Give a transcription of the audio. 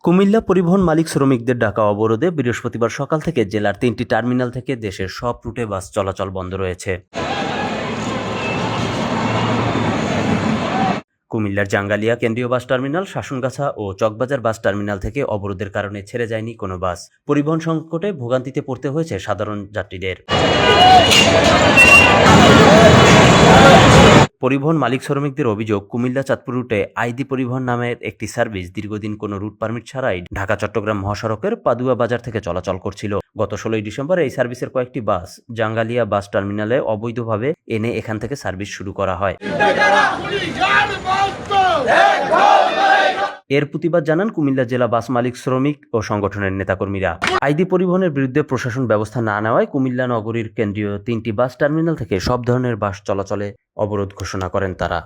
কুমিল্লা পরিবহন মালিক শ্রমিকদের ডাকা অবরোধে বৃহস্পতিবার সকাল থেকে জেলার ৩টি টার্মিনাল থেকে দেশের সব রুটে বাস চলাচল বন্ধ রয়েছে। কুমিল্লার জাঙ্গালিয়া কেন্দ্রীয় বাস টার্মিনাল, শাসনগাছা ও চকবাজার বাস টার্মিনাল থেকে অবরোধের কারণে ছেড়ে যায়নি কোনো বাস। পরিবহন সংকটে ভোগান্তিতে পড়তে হয়েছে সাধারণ যাত্রীদের। পরিবহন মালিক শ্রমিকদের অভিযোগ, কুমিল্লা চাঁদপুর রুটে আইদি পরিবহন নামের একটি সার্ভিস দীর্ঘদিন কোনো রুট পারমিট ছাড়াই ঢাকা চট্টগ্রাম মহাসড়কের পাদুয়া বাজার থেকে চলাচল করছিল। গত 16 ডিসেম্বর এই সার্ভিসের কয়েকটি বাস জাঙ্গালিয়া বাস টার্মিনালে অবৈধভাবে এনে এখান থেকে সার্ভিস শুরু করা হয়। এর প্রতিবাদ জানান কুমিল্লা জেলা বাস মালিক শ্রমিক ও সংগঠনের নেতাকর্মীরা। আইদি পরিবহনের বিরুদ্ধে প্রশাসন ব্যবস্থা না নেওয়ায় কুমিল্লা নগরীর কেন্দ্রীয় 3টি বাস টার্মিনাল থেকে সব ধরনের বাস চলাচলে অবরোধ ঘোষণা করেন তারা।